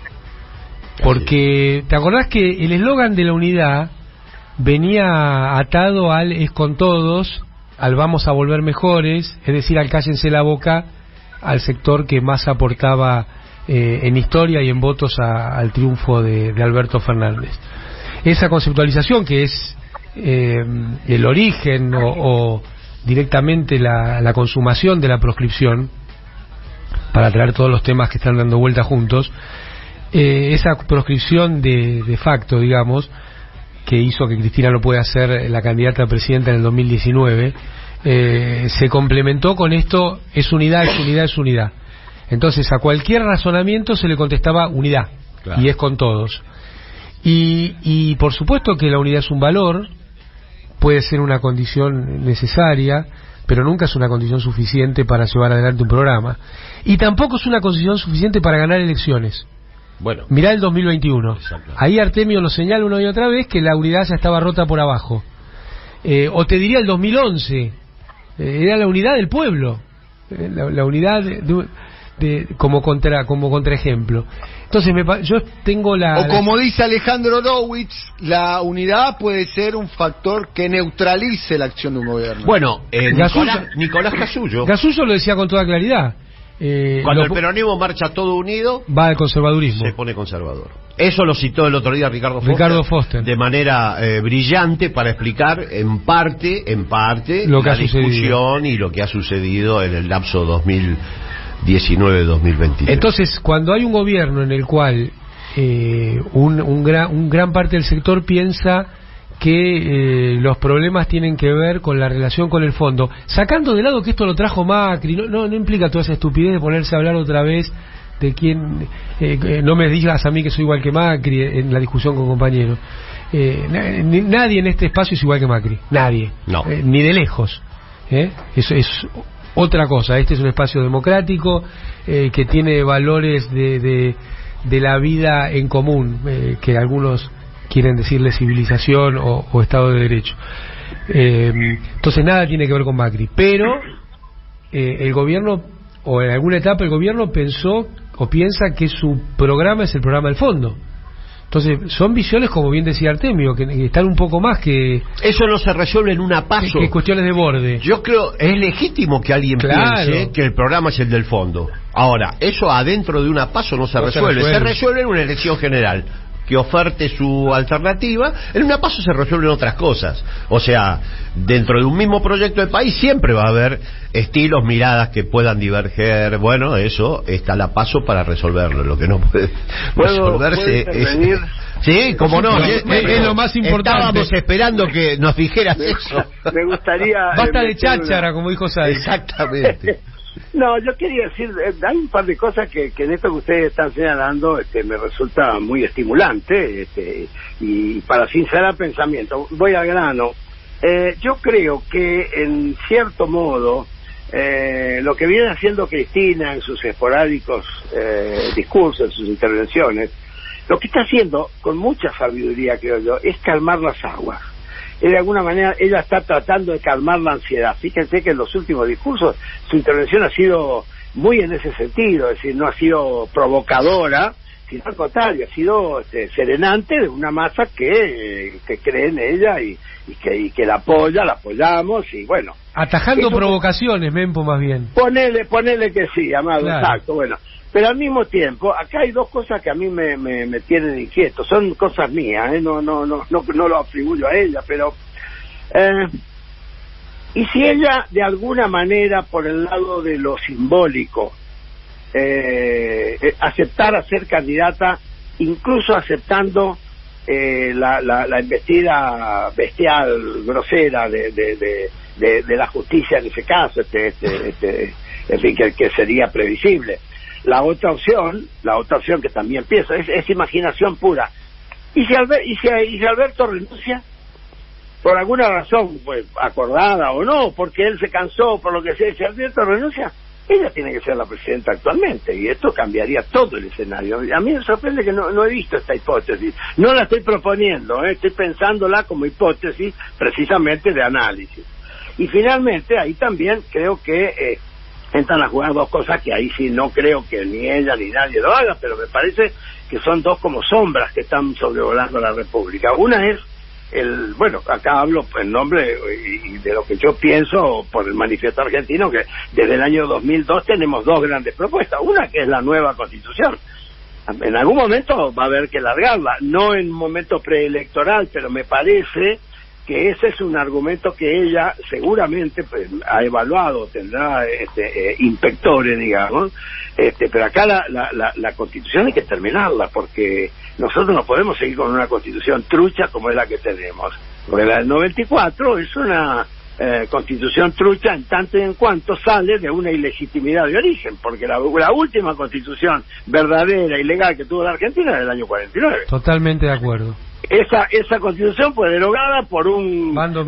porque ¿te acordás que el eslogan de la unidad venía atado al es con todos, al vamos a volver mejores, es decir, al cállense la boca, al sector que más aportaba en historia y en votos al triunfo de Alberto Fernández? Esa conceptualización, que es el origen o directamente la consumación de la proscripción, para traer todos los temas que están dando vuelta juntos, esa proscripción de facto, digamos, que hizo que Cristina no pueda ser la candidata a presidenta en el 2019, se complementó con esto: es unidad, es unidad, es unidad. Entonces a cualquier razonamiento se le contestaba unidad, claro, y es con todos. Y por supuesto que la unidad es un valor, puede ser una condición necesaria, pero nunca es una condición suficiente para llevar adelante un programa. Y tampoco es una condición suficiente para ganar elecciones. Bueno, mirá el 2021. Ahí Artemio lo señala una y otra vez que la unidad ya estaba rota por abajo. O te diría el 2011, era la unidad del pueblo, la unidad como contraejemplo. Entonces yo tengo como dice Alejandro Horowitz, la unidad puede ser un factor que neutralice la acción de un gobierno. Bueno, Nicolás Casullo lo decía con toda claridad. Cuando el peronismo marcha todo unido, va al conservadurismo, se pone conservador. Eso lo citó el otro día Ricardo Foster de manera brillante, para explicar en parte lo que la ha discusión sucedido y lo que ha sucedido en el lapso 2019-2023. Entonces, cuando hay un gobierno en el cual un gran parte del sector piensa que los problemas tienen que ver con la relación con el fondo, sacando de lado que esto lo trajo Macri, no implica toda esa estupidez de ponerse a hablar otra vez de quién, no me digas a mí que soy igual que Macri en la discusión con compañeros. Nadie en este espacio es igual que Macri, nadie, no. Ni de lejos. Eso es otra cosa. Este es un espacio democrático que tiene valores de la vida en común, que algunos quieren decirle civilización o Estado de Derecho. Entonces nada tiene que ver con Macri, pero el gobierno, o en alguna etapa el gobierno pensó o piensa que su programa es el programa del fondo. Entonces son visiones, como bien decía Artemio, que están un poco más que... Eso no se resuelve en una paso. Que cuestiones de borde. Yo creo, es legítimo que alguien piense que el programa es el del fondo. Ahora, eso adentro de una paso no se resuelve. Se resuelve en una elección general, que oferte su alternativa, en una PASO se resuelven otras cosas. O sea, dentro de un mismo proyecto de país siempre va a haber estilos, miradas que puedan diverger. Bueno, eso está la PASO para resolverlo. Lo que no puede resolverse es... Sí, como no, es lo más importante. Estábamos esperando que nos dijeras eso. Me gustaría... Basta de cháchara, como dijo Sáenz. Exactamente. No, yo quería decir, hay un par de cosas que en esto que ustedes están señalando me resulta muy estimulante, y para sincerar pensamiento, voy al grano. Yo creo que en cierto modo lo que viene haciendo Cristina en sus esporádicos discursos, en sus intervenciones, lo que está haciendo con mucha sabiduría, creo yo, es calmar las aguas. De alguna manera ella está tratando de calmar la ansiedad. Fíjense que en los últimos discursos su intervención ha sido muy en ese sentido, es decir, no ha sido provocadora, sino al contrario, ha sido serenante de una masa que cree en ella y que la apoya, la apoyamos, y bueno. Atajando provocaciones, Mempo, más bien. Ponele que sí, Amado, claro. Exacto, bueno. Pero al mismo tiempo, acá hay dos cosas que a mí me tienen inquieto. Son cosas mías, no lo atribuyo a ella, pero... y si ella, de alguna manera, por el lado de lo simbólico, aceptara ser candidata, incluso aceptando la embestida bestial, grosera de la justicia en ese caso, en fin, que sería previsible. La otra opción que también pienso, es imaginación pura. ¿Y si Alberto renuncia? Por alguna razón, pues, acordada o no, porque él se cansó, por lo que sea, si Alberto renuncia, ella tiene que ser la presidenta actualmente, y esto cambiaría todo el escenario. A mí me sorprende que no he visto esta hipótesis. No la estoy proponiendo, estoy pensándola como hipótesis, precisamente de análisis. Y finalmente, ahí también creo que... entran a jugar dos cosas que ahí sí no creo que ni ella ni nadie lo haga, pero me parece que son dos como sombras que están sobrevolando la República. Una es acá hablo en nombre y de lo que yo pienso por el Manifiesto Argentino, que desde el año 2002 tenemos dos grandes propuestas. Una que es la nueva Constitución. En algún momento va a haber que largarla, no en un momento preelectoral, pero me parece que ese es un argumento que ella seguramente pues, ha evaluado, tendrá inspectores, digamos, pero acá la Constitución hay que terminarla, porque nosotros no podemos seguir con una Constitución trucha como es la que tenemos, porque la del 94 es una Constitución trucha en tanto y en cuanto sale de una ilegitimidad de origen, porque la última Constitución verdadera y legal que tuvo la Argentina es del año 49. Totalmente de acuerdo. Esa Constitución fue derogada por un bando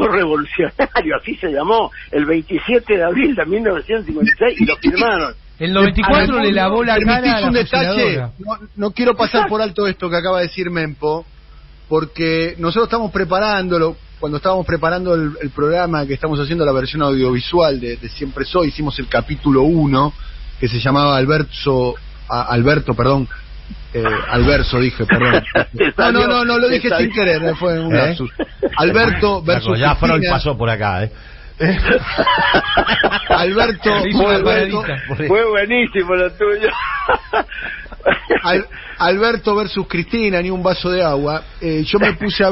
revolucionario, así se llamó, el 27 de abril de 1956, y lo firmaron. El 94 le lavó la cara a la fusiladora. No quiero pasar por alto esto que acaba de decir Mempo, porque nosotros estamos preparándolo. Cuando estábamos preparando el programa, que estamos haciendo la versión audiovisual de Siempre Soy, hicimos el capítulo 1, que se llamaba Alberto, dije, perdón. No, lo dije sin querer, fue un lapsus. Alberto versus ya Freud pasó por acá, Alberto fue buenísimo lo tuyo. Alberto versus Cristina, ni un vaso de agua. Yo me puse a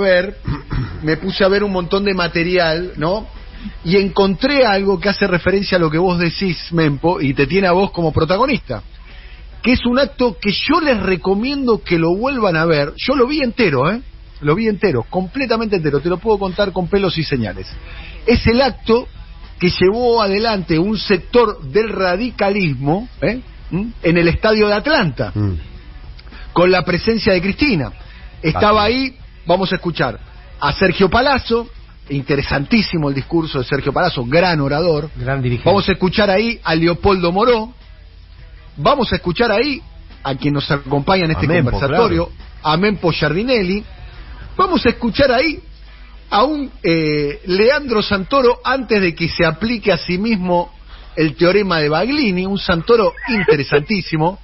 ver un montón de material, ¿no? Y encontré algo que hace referencia a lo que vos decís, Mempo, y te tiene a vos como protagonista, que es un acto que yo les recomiendo que lo vuelvan a ver. Yo lo vi entero, completamente entero, te lo puedo contar con pelos y señales. Es el acto que llevó adelante un sector del radicalismo en el estadio de Atlanta, con la presencia de Cristina. Estaba ahí, vamos a escuchar a Sergio Palazzo, interesantísimo el discurso de Sergio Palazzo, gran orador. Gran dirigente. Vamos a escuchar ahí a Leopoldo Moró. Vamos a escuchar ahí a quien nos acompaña en este conversatorio, claro, a Mempo Giardinelli. Vamos a escuchar ahí a un Leandro Santoro antes de que se aplique a sí mismo el teorema de Baglini, un Santoro interesantísimo,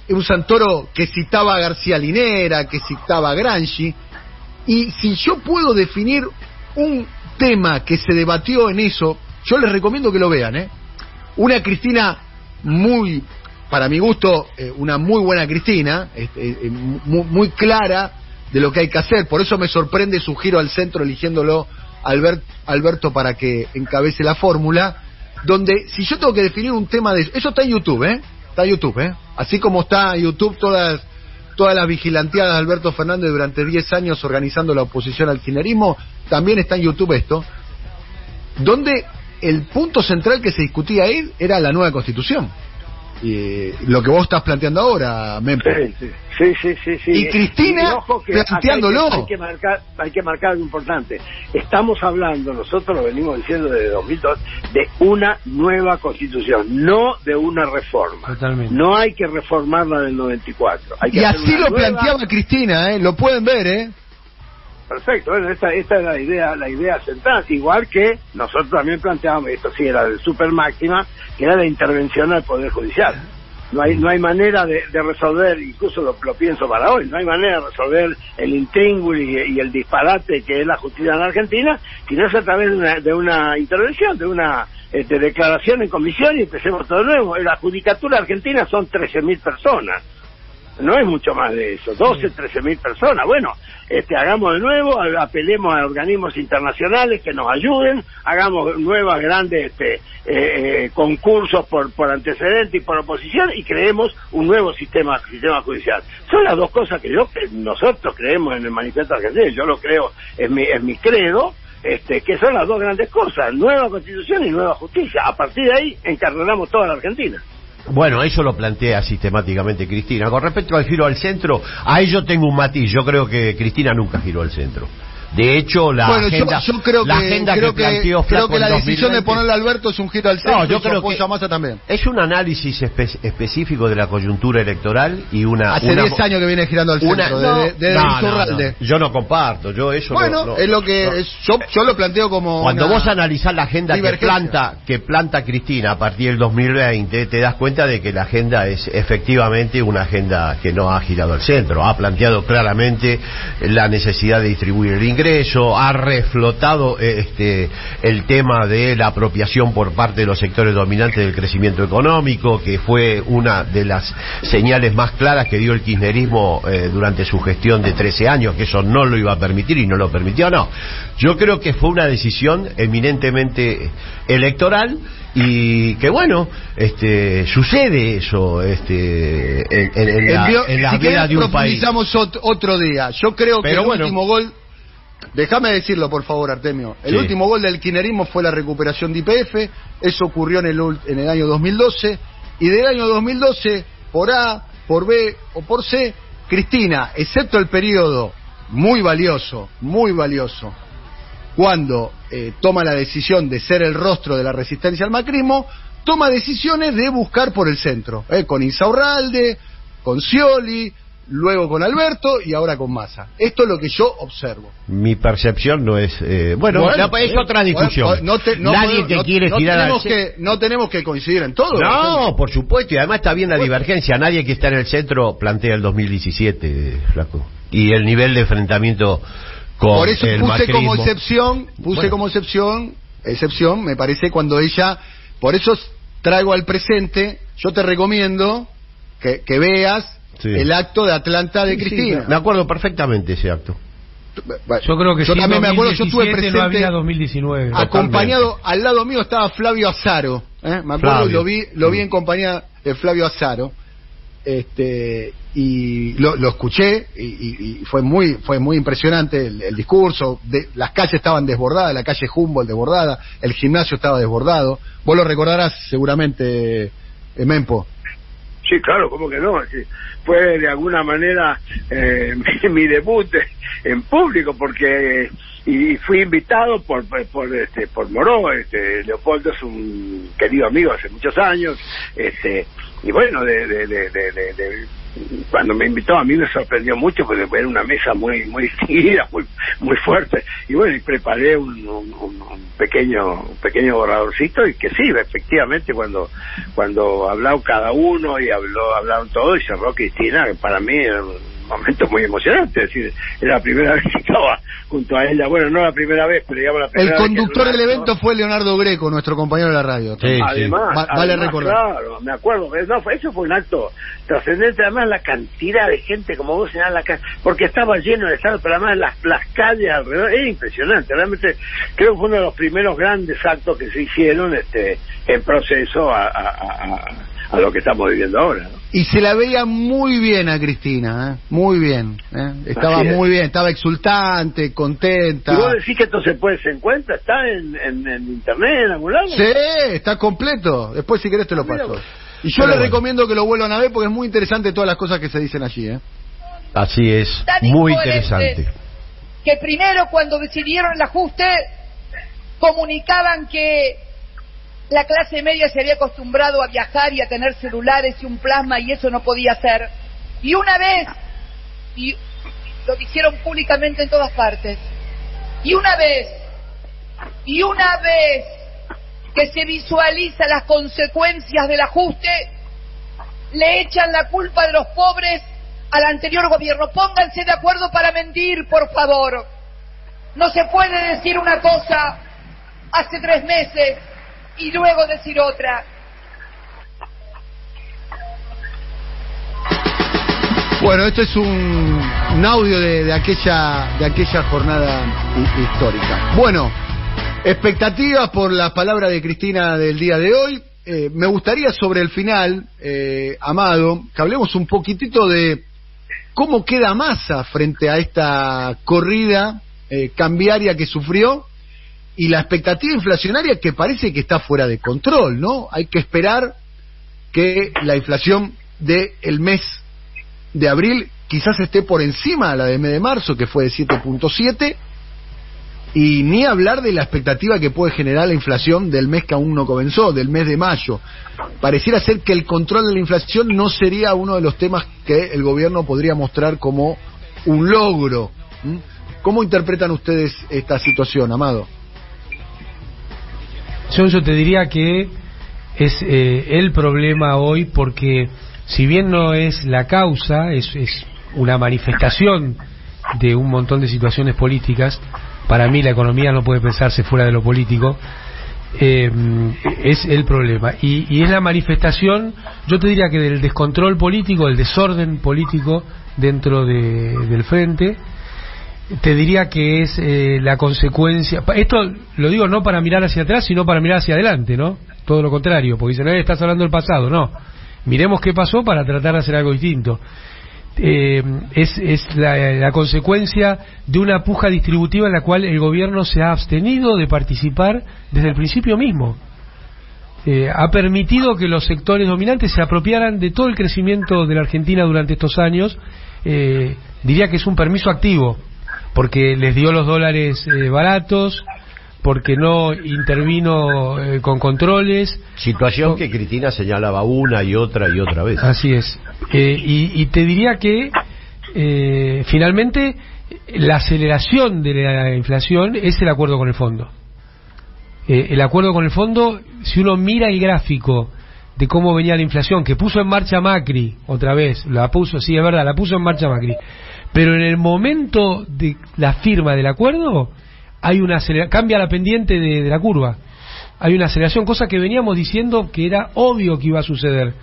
un Santoro que citaba a García Linera, que citaba a Gramsci. Y si yo puedo definir un tema que se debatió en eso, yo les recomiendo que lo vean, una Cristina muy para mi gusto, una muy buena Cristina, muy clara de lo que hay que hacer. Por eso me sorprende su giro al centro eligiéndolo Alberto para que encabece la fórmula, donde si yo tengo que definir un tema de eso está en YouTube, está en YouTube, así como está en YouTube todas las vigilanteadas de Alberto Fernández durante 10 años organizando la oposición al kirchnerismo, también está en YouTube esto, donde el punto central que se discutía ahí era la nueva Constitución. Lo que vos estás planteando ahora, Mempo. Sí. Y Cristina planteándolo. Hay que marcar algo importante. Estamos hablando, nosotros lo venimos diciendo desde 2002, de una nueva Constitución, no de una reforma. Totalmente. No hay que reformarla del 94. Hay que y hacer así una lo nueva... planteaba Cristina, lo pueden ver, Perfecto, bueno, esta es la idea central, igual que nosotros también planteábamos, esto sí era de super máxima, que era la intervención al Poder Judicial. No hay manera de resolver, incluso lo pienso para hoy, no hay manera de resolver el intríngulis y el disparate que es la justicia en Argentina, sino es a través de una intervención, de una declaración en comisión y empecemos todo de nuevo. La judicatura argentina son 13.000 personas. No es mucho más de eso, 13.000 personas. Bueno, hagamos de nuevo, apelemos a organismos internacionales que nos ayuden, hagamos nuevas grandes concursos por antecedente y por oposición y creemos un nuevo sistema judicial. Son las dos cosas que nosotros creemos en el Manifiesto Argentino, yo lo creo, es mi credo, que son las dos grandes cosas, nueva Constitución y nueva justicia. A partir de ahí encarrilamos toda la Argentina. Bueno, eso lo plantea sistemáticamente Cristina. Con respecto al giro al centro, ahí yo tengo un matiz. Yo creo que Cristina nunca giró al centro. De hecho, agenda, yo creo que planteó Flaco, creo que la en decisión 2020, de ponerle a Alberto es un giro al centro. No, yo creo que Massa también. Es un análisis específico de la coyuntura electoral y hace 10 años que viene girando al centro, no, yo no comparto, yo eso bueno, es lo que yo lo planteo como cuando vos analizás la agenda que planta Cristina a partir del 2020, te das cuenta de que la agenda es efectivamente una agenda que no ha girado al centro, ha planteado claramente la necesidad de distribuir el ingreso, ha reflotado el tema de la apropiación por parte de los sectores dominantes del crecimiento económico, que fue una de las señales más claras que dio el kirchnerismo durante su gestión de 13 años, que eso no lo iba a permitir y no lo permitió. No, yo creo que fue una decisión eminentemente electoral y que bueno, sucede eso en la vida de un país. Profundizamos otro día. Yo creo que último gol, déjame decirlo por favor, Artemio, el último gol del kirchnerismo fue la recuperación de YPF, eso ocurrió en el año 2012, y del año 2012, por A, por B o por C, Cristina, excepto el periodo muy valioso, cuando toma la decisión de ser el rostro de la resistencia al macrismo, toma decisiones de buscar por el centro, con Insaurralde, con Scioli, luego con Alberto y ahora con Massa. Esto es lo que yo observo. Mi percepción no es... es otra discusión. Nadie quiere girar... No tenemos que coincidir en todo. No, por supuesto, y además está bien la divergencia. Nadie que está en el centro plantea el 2017, Flaco. Y el nivel de enfrentamiento con por eso el puse macrismo. como excepción, me parece, cuando ella... Por eso traigo al presente, yo te recomiendo que veas el acto de Atlanta de Cristina. Me acuerdo perfectamente ese acto. Yo creo que yo también me acuerdo, yo estuve presente, no había 2019. Acompañado, al lado mío estaba Flavio Azaro, me acuerdo, lo vi en compañía de Flavio Azaro, y lo escuché y fue muy impresionante el discurso. Las calles estaban desbordadas, la calle Humboldt desbordada, el gimnasio estaba desbordado. Vos lo recordarás seguramente, Mempo. Sí, claro, ¿cómo que no? Fue de alguna manera mi debut en público, porque y fui invitado por Moró. Leopoldo es un querido amigo hace muchos años, y bueno, cuando me invitó a mí me sorprendió mucho, porque era una mesa muy distinguida, muy fuerte, y bueno, y preparé un pequeño borradorcito, y que sí, efectivamente cuando habló cada uno y hablaron todos y cerró Cristina, que para mí era momento muy emocionante, es decir, era la primera vez que estaba junto a ella, bueno, no la primera vez, pero digamos la primera El vez conductor que del evento fue Leonardo Greco, nuestro compañero de la radio. Sí, además, vale recordar. Claro, me acuerdo, eso fue un acto trascendente, además la cantidad de gente, como vos señalás, porque estaba lleno de estados, pero además las calles alrededor, era impresionante, realmente creo que fue uno de los primeros grandes actos que se hicieron en proceso a lo que estamos viviendo ahora, ¿no? Y se la veía muy bien a Cristina, muy bien, estaba muy bien, estaba exultante, contenta. ¿Y vos decís que esto se encuentra? ¿Está en internet, en algún lado? Sí, está completo, después si querés te lo paso. Y yo les recomiendo que lo vuelvan a ver porque es muy interesante todas las cosas que se dicen allí, Así es, muy interesante. Que primero cuando decidieron el ajuste comunicaban que la clase media se había acostumbrado a viajar y a tener celulares y un plasma y eso no podía ser. Y una vez, y lo dijeron públicamente en todas partes, y una vez que se visualiza las consecuencias del ajuste, le echan la culpa de los pobres al anterior gobierno. Pónganse de acuerdo para mentir, por favor. No se puede decir una cosa hace 3 meses y luego decir otra. Bueno, esto es un audio de aquella jornada histórica. Bueno, expectativas por las palabras de Cristina del día de hoy. Me gustaría sobre el final, Amado, que hablemos un poquitito de cómo queda Massa frente a esta corrida cambiaria que sufrió y la expectativa inflacionaria que parece que está fuera de control, ¿no? Hay que esperar que la inflación del mes de abril quizás esté por encima de la del mes de marzo, que fue de 7.7, y ni hablar de la expectativa que puede generar la inflación del mes que aún no comenzó, del mes de mayo. Pareciera ser que el control de la inflación no sería uno de los temas que el gobierno podría mostrar como un logro. ¿Cómo interpretan ustedes esta situación, Amado? Yo te diría que es el problema hoy, porque si bien no es la causa, es una manifestación de un montón de situaciones políticas. Para mí la economía no puede pensarse fuera de lo político, es el problema. Y es la manifestación, yo te diría que del descontrol político, del desorden político dentro del frente. Te diría que es la consecuencia. Esto lo digo no para mirar hacia atrás, sino para mirar hacia adelante, ¿no? Todo lo contrario, porque dicen, estás hablando del pasado. No, miremos qué pasó para tratar de hacer algo distinto. Es la consecuencia de una puja distributiva en la cual el gobierno se ha abstenido de participar desde el principio mismo. Ha permitido que los sectores dominantes se apropiaran de todo el crecimiento de la Argentina durante estos años. Diría que es un permiso activo, porque les dio los dólares baratos, porque no intervino con controles. Situación que Cristina señalaba una y otra vez. Así es. Y te diría que finalmente la aceleración de la inflación es el acuerdo con el fondo. El acuerdo con el fondo, si uno mira el gráfico de cómo venía la inflación, que puso en marcha Macri, otra vez, la puso en marcha Macri, pero en el momento de la firma del acuerdo hay una cambia la pendiente de la curva, hay una aceleración, cosa que veníamos diciendo que era obvio que iba a suceder,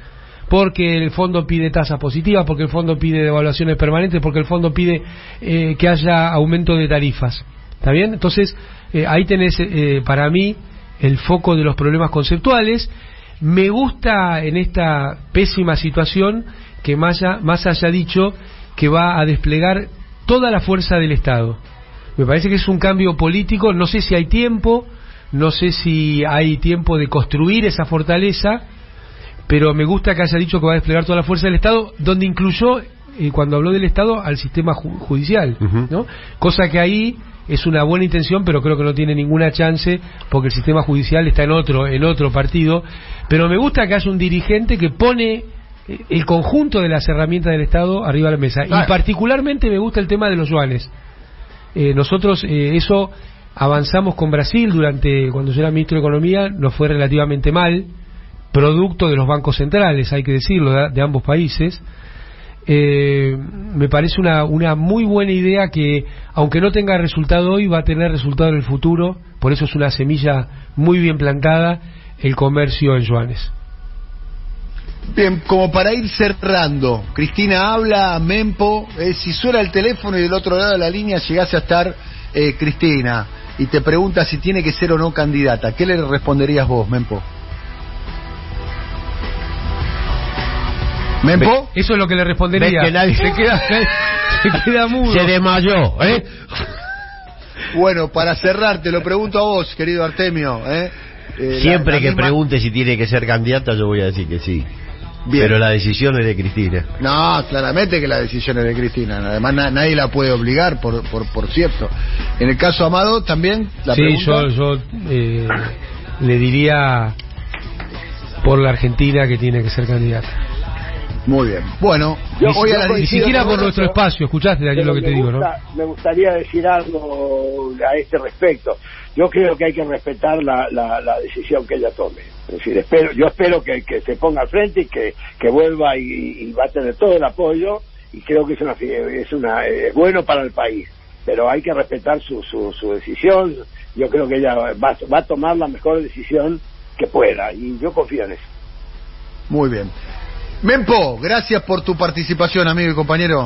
porque el fondo pide tasas positivas, porque el fondo pide devaluaciones permanentes, porque el fondo pide que haya aumento de tarifas. ¿Está bien? Entonces ahí tenés para mí el foco de los problemas conceptuales. Me gusta en esta pésima situación que Massa haya dicho que va a desplegar toda la fuerza del Estado. Me parece que es un cambio político. No sé si hay tiempo, no sé si hay tiempo de construir esa fortaleza, pero me gusta que haya dicho que va a desplegar toda la fuerza del Estado, donde incluyó, cuando habló del Estado, al sistema judicial, ¿no? Cosa que ahí es una buena intención, pero creo que no tiene ninguna chance, porque el sistema judicial está en otro partido. Pero me gusta que haya un dirigente que pone el conjunto de las herramientas del Estado arriba de la mesa. Y particularmente me gusta el tema de los yuanes. Nosotros eso avanzamos con Brasil cuando yo era ministro de Economía, nos fue relativamente mal, producto de los bancos centrales, hay que decirlo, de ambos países. me parece una muy buena idea que, aunque no tenga resultado hoy, va a tener resultado en el futuro. Por eso es una semilla muy bien plantada, el comercio en yuanes. Bien, como para ir cerrando, Cristina habla, Mempo, si suena el teléfono y del otro lado de la línea llegase a estar Cristina y te pregunta si tiene que ser o no candidata, ¿qué le responderías vos, Mempo? ¿Mempo? Eso es lo que le respondería. Que nadie se queda mudo. Se desmayó, Bueno, para cerrar, te lo pregunto a vos, querido Artemio. Siempre que pregunte si tiene que ser candidata, yo voy a decir que sí. Bien. Pero la decisión es de Cristina. No, claramente que la decisión es de Cristina. Además, nadie la puede obligar, por cierto. En el caso Amado, también la pregunta... yo le diría por la Argentina que tiene que ser candidata. Muy bien. Bueno, ni siquiera por nuestro espacio. Escuchaste, Daniel, lo que te digo, ¿no? Me gustaría decir algo a este respecto. Yo creo que hay que respetar la decisión que ella tome. Es decir, yo espero que se ponga al frente y que vuelva y va a tener todo el apoyo, y creo que es bueno para el país. Pero hay que respetar su decisión. Yo creo que ella va a tomar la mejor decisión que pueda, y yo confío en eso. Muy bien. Mempo, gracias por tu participación, amigo y compañero.